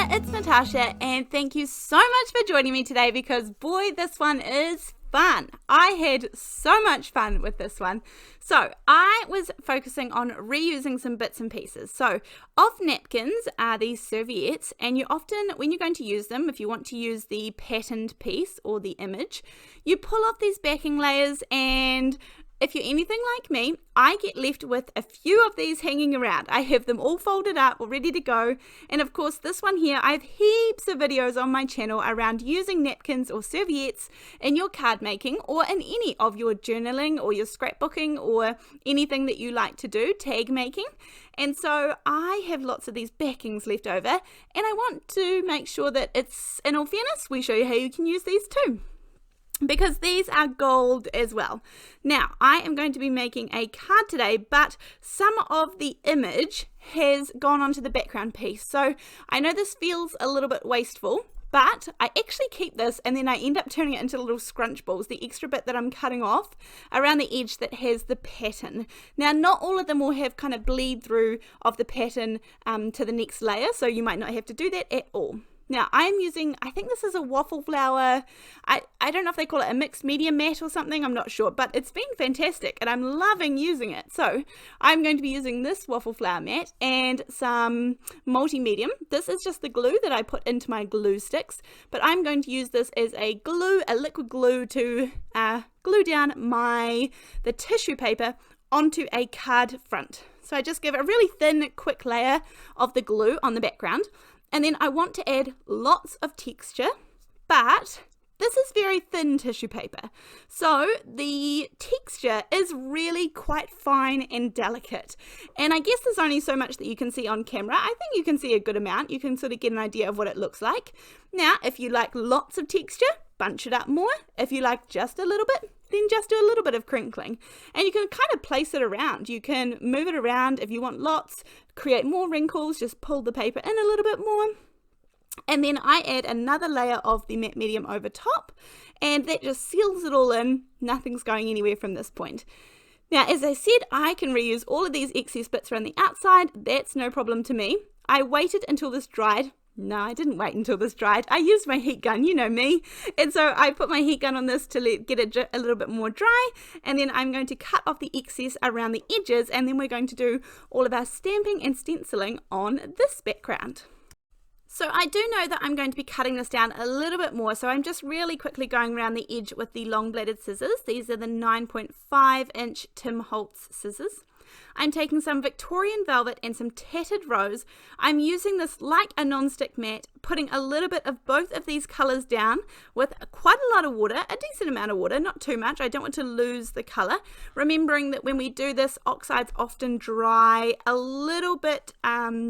there, it's Natasha, and thank you so much for joining me today because boy, this one is fun. I had so much fun with this one. So I was focusing on reusing some bits and pieces. So of napkins are these serviettes, and you often, when you're going to use them, if you want to use the patterned piece or the image, you pull off these backing layers, and if you're anything like me, I get left with a few of these hanging around. I have them all folded up or ready to go. And of course, this one here, I have heaps of videos on my channel around using napkins or serviettes in your card making or in any of your journaling or your scrapbooking or anything that you like to do, tag making. And so I have lots of these backings left over, and I want to make sure that it's, in all fairness, we show you how you can use these too, because these are gold as well. Now, I am going to be making a card today, but some of the image has gone onto the background piece. So I know this feels a little bit wasteful, but I actually keep this and then I end up turning it into little scrunch balls, the extra bit that I'm cutting off around the edge that has the pattern. Now, not all of them will have kind of bleed through of the pattern to the next layer, so you might not have to do that at all. Now, I'm using, I think this is a waffle flower. I don't know if they call it a mixed media mat or something, I'm not sure, but it's been fantastic and I'm loving using it. So I'm going to be using this waffle flower mat and some multi-medium. This is just the glue that I put into my glue sticks, but I'm going to use this as a glue, a liquid glue to glue down the tissue paper onto a card front. So I just give a really thin, quick layer of the glue on the background. And then I want to add lots of texture, but this is very thin tissue paper. So the texture is really quite fine and delicate. And I guess there's only so much that you can see on camera. I think you can see a good amount. You can sort of get an idea of what it looks like. Now, if you like lots of texture, bunch it up more. If you like just a little bit, then just do a little bit of crinkling. And you can kind of place it around. You can move it around if you want lots, create more wrinkles, just pull the paper in a little bit more. And then I add another layer of the matte medium over top, and that just seals it all in. Nothing's going anywhere from this point. Now, as I said, I can reuse all of these excess bits around the outside. That's no problem to me. I waited until this dried. No, I didn't wait until this dried. I used my heat gun, you know me. And so I put my heat gun on this to get it a little bit more dry. And then I'm going to cut off the excess around the edges. And then we're going to do all of our stamping and stenciling on this background. So I do know that I'm going to be cutting this down a little bit more. So I'm just really quickly going around the edge with the long bladed scissors. These are the 9.5 inch Tim Holtz scissors. I'm taking some Victorian velvet and some tattered rose. I'm using this like a non-stick mat, putting a little bit of both of these colors down with quite a lot of water, a decent amount of water, not too much. I don't want to lose the color. Remembering that when we do this, oxides often dry a little bit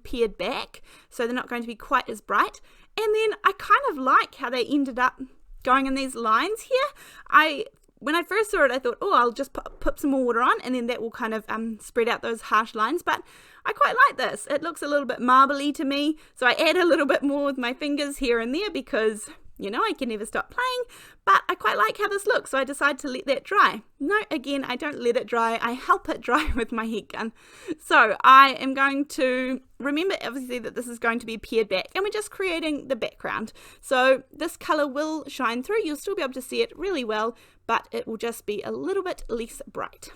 pared back, so they're not going to be quite as bright. And then I kind of like how they ended up going in these lines here. When I first saw it, I thought, oh, I'll just put some more water on and then that will kind of spread out those harsh lines. But I quite like this. It looks a little bit marbly to me. So I add a little bit more with my fingers here and there because, you know, I can never stop playing. But I quite like how this looks, so I decided to let that dry. No, again, I don't let it dry. I help it dry with my heat gun. So I am going to remember, obviously, that this is going to be pared back, and we're just creating the background. So this color will shine through. You'll still be able to see it really well, but it will just be a little bit less bright.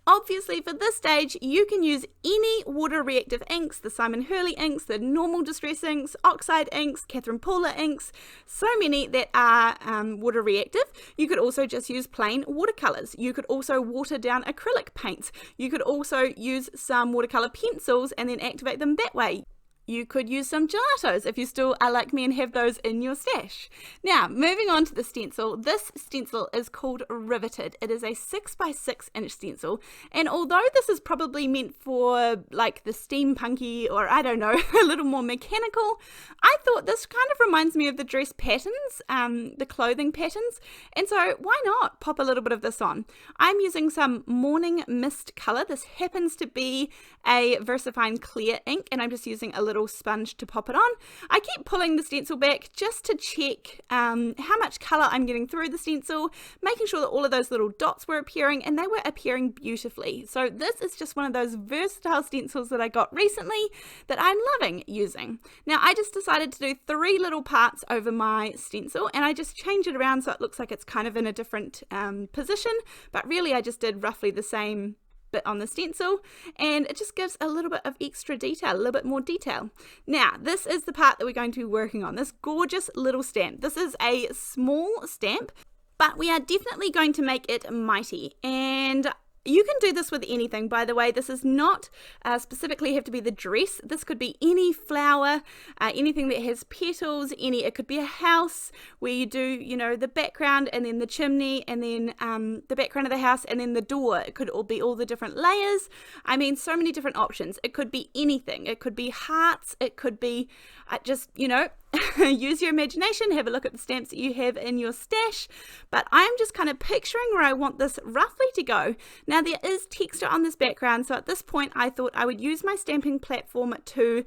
Obviously, for this stage, you can use any water reactive inks, the Simon Hurley inks, the normal distress inks, Oxide inks, Catherine Paula inks, so many that are water reactive. You could also just use plain watercolors. You could also water down acrylic paints. You could also use some watercolor pencils and then activate them that way. You could use some gelatos if you still are like me and have those in your stash. Now, moving on to the stencil. This stencil is called Riveted. It is a 6x6 inch stencil. And although this is probably meant for like the steampunky or I don't know, a little more mechanical, I thought this kind of reminds me of the dress patterns, the clothing patterns. And so why not pop a little bit of this on? I'm using some Morning Mist color. This happens to be a VersaFine Clair ink, and I'm just using a little little sponge to pop it on. I keep pulling the stencil back just to check how much colour I'm getting through the stencil, making sure that all of those little dots were appearing, and they were appearing beautifully. So this is just one of those versatile stencils that I got recently that I'm loving using. Now I just decided to do 3 little parts over my stencil, and I just change it around so it looks like it's kind of in a different position, but really I just did roughly the same bit on the stencil, and it just gives a little bit of extra detail, a little bit more detail. Now this is the part that we're going to be working on, this gorgeous little stamp. This is a small stamp, but we are definitely going to make it mighty, and you can do this with anything, by the way. This is not specifically have to be the dress. This could be any flower, anything that has petals, it could be a house where you do, you know, the background and then the chimney and then the background of the house and then the door. It could all be all the different layers. I mean, so many different options. It could be anything. It could be hearts. It could be just, you know, use your imagination, have a look at the stamps that you have in your stash, but I'm just kind of picturing where I want this roughly to go. Now there is texture on this background, so at this point I thought I would use my stamping platform to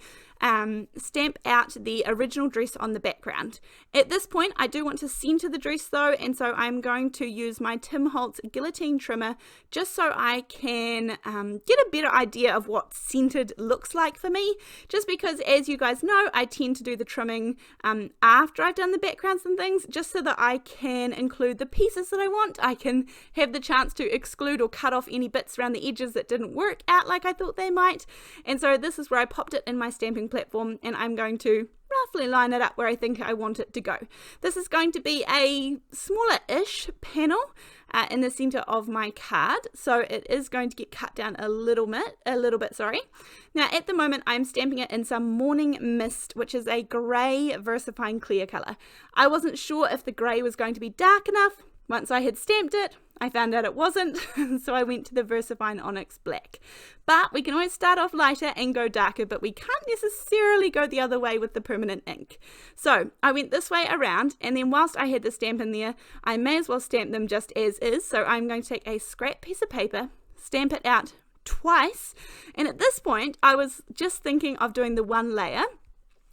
stamp out the original dress on the background. At this point I do want to center the dress though, and so I'm going to use my Tim Holtz guillotine trimmer just so I can get a better idea of what centered looks like for me, just because, as you guys know, I tend to do the trimming after I've done the backgrounds and things, just so that I can include the pieces that I want. I can have the chance to exclude or cut off any bits around the edges that didn't work out like I thought they might. And so this is where I popped it in my stamping platform, and I'm going to roughly line it up where I think I want it to go. This is going to be a smaller-ish panel in the center of my card, so it is going to get cut down a little bit. Now at the moment I'm stamping it in some Morning Mist, which is a grey VersaFine clear color. I wasn't sure if the grey was going to be dark enough. Once I had stamped it, I found out it wasn't, so I went to the VersaFine Onyx Black. But we can always start off lighter and go darker, but we can't necessarily go the other way with the permanent ink. So I went this way around, and then whilst I had the stamp in there, I may as well stamp them just as is. So I'm going to take a scrap piece of paper, stamp it out twice, and at this point I was just thinking of doing the one layer,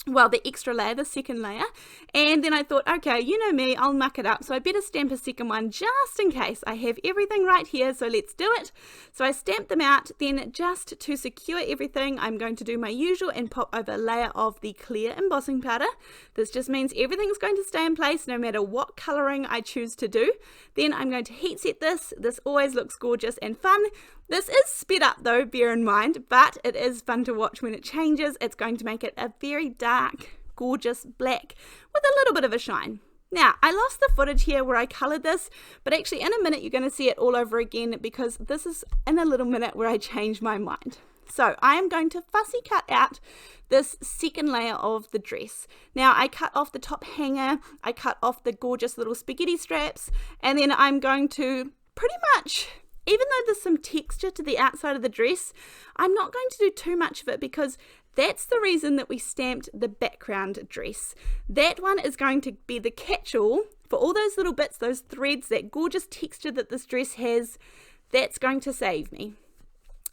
well, the extra layer, the second layer, and then I thought, okay, you know me, I'll muck it up, so I better stamp a second one just in case. I have everything right here, so let's do it. So I stamped them out, then just to secure everything, I'm going to do my usual and pop over a layer of the clear embossing powder. This just means everything's going to stay in place no matter what colouring I choose to do. Then I'm going to heat set this. This always looks gorgeous and fun. This is sped up though, bear in mind, but it is fun to watch when it changes. It's going to make it a very dark, gorgeous black with a little bit of a shine. Now, I lost the footage here where I coloured this, but actually in a minute you're going to see it all over again, because this is in a little minute where I change my mind. So I am going to fussy cut out this second layer of the dress. Now I cut off the top hanger, I cut off the gorgeous little spaghetti straps, and then I'm going to pretty much, even though there's some texture to the outside of the dress, I'm not going to do too much of it, because that's the reason that we stamped the background dress. That one is going to be the catch-all for all those little bits, those threads, that gorgeous texture that this dress has. That's going to save me.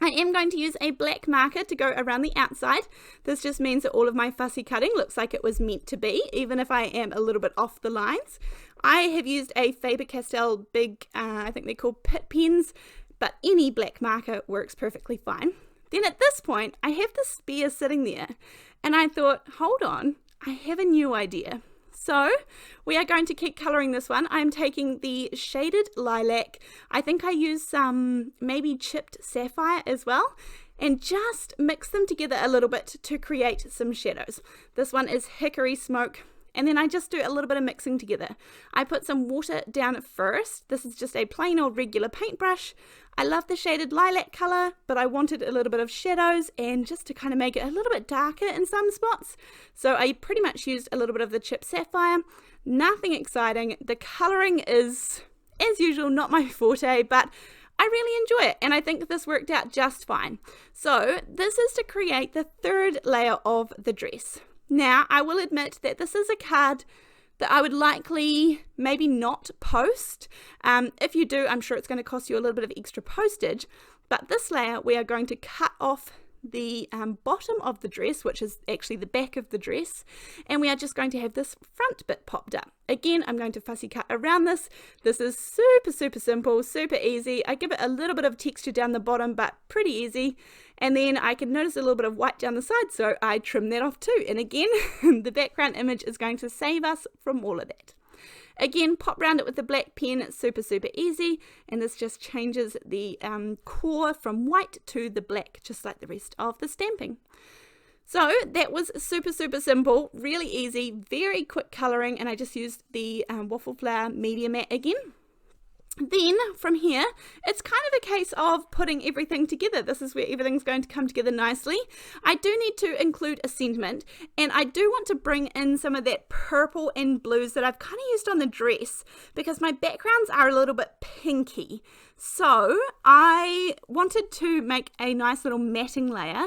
I am going to use a black marker to go around the outside. This just means that all of my fussy cutting looks like it was meant to be, even if I am a little bit off the lines. I have used a Faber-Castell big, I think they're called pit pens, but any black marker works perfectly fine. Then at this point, I have the spear sitting there, and I thought, hold on, I have a new idea. So we are going to keep colouring this one. I'm taking the shaded lilac. I think I used some maybe chipped sapphire as well, and just mix them together a little bit to create some shadows. This one is hickory smoke. And then I just do a little bit of mixing together. I put some water down first. This is just a plain old regular paintbrush. I love the shaded lilac colour, but I wanted a little bit of shadows and just to kind of make it a little bit darker in some spots. So I pretty much used a little bit of the chipped sapphire. Nothing exciting. The colouring is, as usual, not my forte, but I really enjoy it, and I think this worked out just fine. So this is to create the third layer of the dress. Now, I will admit that this is a card that I would likely maybe not post. If you do, I'm sure it's going to cost you a little bit of extra postage. But this layer, we are going to cut off the bottom of the dress, which is actually the back of the dress, and we are just going to have this front bit popped up. Again, I'm going to fussy cut around this. This is super simple, super easy. I give it a little bit of texture down the bottom, but pretty easy. And then I can notice a little bit of white down the side, so I trim that off too. And again, the background image is going to save us from all of that. Again, pop round it with the black pen, super easy, and this just changes the core from white to the black, just like the rest of the stamping. So that was super simple, really easy, very quick colouring, and I just used the Waffle Flower Media Matte again. Then from here, it's kind of a case of putting everything together. This is where everything's going to come together nicely. I do need to include a sentiment, and I do want to bring in some of that purple and blues that I've kind of used on the dress because my backgrounds are a little bit pinky. So I wanted to make a nice little matting layer,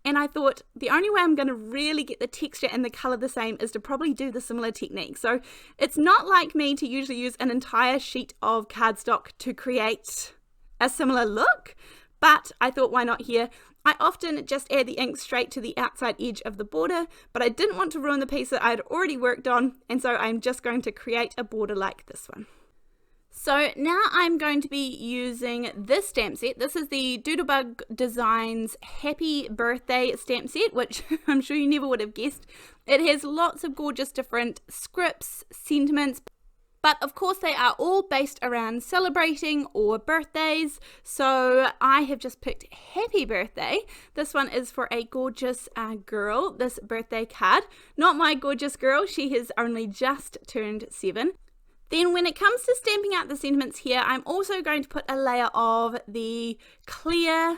and I thought the only way I'm going to really get the texture and the colour the same is to probably do the similar technique. So it's not like me to usually use an entire sheet of cardstock to create a similar look, but I thought why not here. I often just add the ink straight to the outside edge of the border, but I didn't want to ruin the piece that I had already worked on, and so I'm just going to create a border like this one. So now I'm going to be using this stamp set. This is the Doodlebug Designs Happy Birthday stamp set, which I'm sure you never would have guessed. It has lots of gorgeous different scripts, sentiments, but of course they are all based around celebrating or birthdays. So I have just picked Happy Birthday. This one is for a gorgeous girl, this birthday card. Not my gorgeous girl, she has only just turned 7. Then when it comes to stamping out the sentiments here, I'm also going to put a layer of the Clair,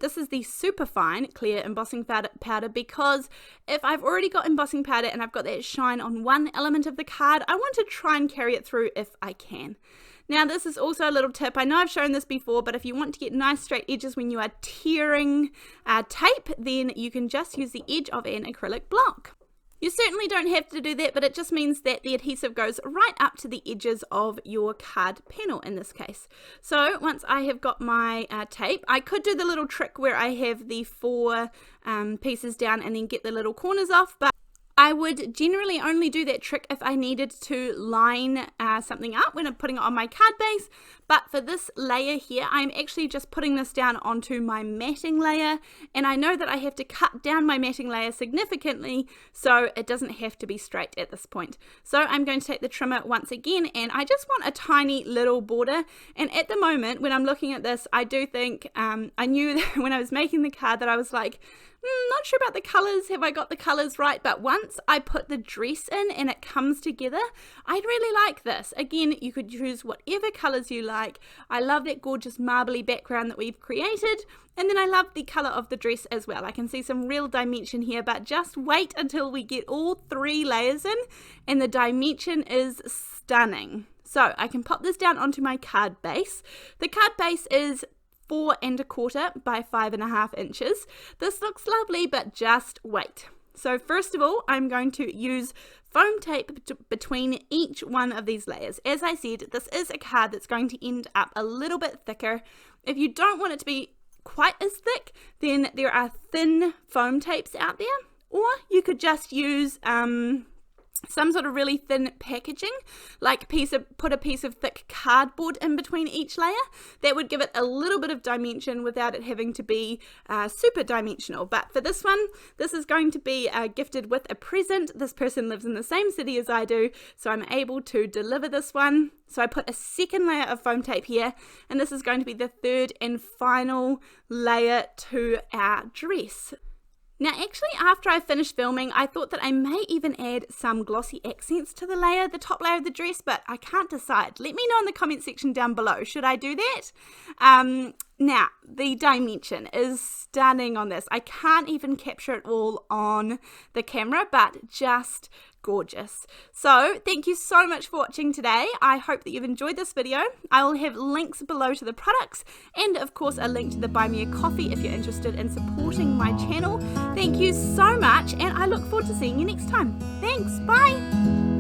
this is the super fine Clair embossing powder, because if I've already got embossing powder and I've got that shine on one element of the card, I want to try and carry it through if I can. Now this is also a little tip, I know I've shown this before, but if you want to get nice straight edges when you are tearing tape, then you can just use the edge of an acrylic block. You certainly don't have to do that, but it just means that the adhesive goes right up to the edges of your card panel in this case. So once I have got my tape, I could do the little trick where I have the 4 pieces down and then get the little corners off, but I would generally only do that trick if I needed to line something up when I'm putting it on my card base. But for this layer here, I'm actually just putting this down onto my matting layer, and I know that I have to cut down my matting layer significantly so it doesn't have to be straight at this point. So I'm going to take the trimmer once again, and I just want a tiny little border. And at the moment when I'm looking at this, I do think I knew that when I was making the card that I was like, not sure about the colours, have I got the colours right? But once I put the dress in and it comes together, I really like this. Again, you could use whatever colours you like. I love that gorgeous marbly background that we've created, and then I love the colour of the dress as well. I can see some real dimension here, but just wait until we get all 3 layers in and the dimension is stunning. So I can pop this down onto my card base. The card base is 4 1/4 by 5.5 inches. This looks lovely, but just wait. So first of all, I'm going to use foam tape between each one of these layers. As I said, this is a card that's going to end up a little bit thicker. If you don't want it to be quite as thick, then there are thin foam tapes out there, or you could just use some sort of really thin packaging, like put a piece of thick cardboard in between each layer. That would give it a little bit of dimension without it having to be super dimensional. But for this one, this is going to be gifted with a present. This person lives in the same city as I do, so I'm able to deliver this one. So I put a second layer of foam tape here, and this is going to be the 3rd and final layer to our dress. Now actually, after I finished filming, I thought that I may even add some glossy accents to the top layer of the dress, but I can't decide. Let me know in the comment section down below. Should I do that? Now, the dimension is stunning on this. I can't even capture it all on the camera, but just gorgeous. So thank you so much for watching today. I hope that you've enjoyed this video. I will have links below to the products, and of course a link to the Buy Me a Coffee if you're interested in supporting my channel. Thank you so much, and I look forward to seeing you next time. Thanks, bye!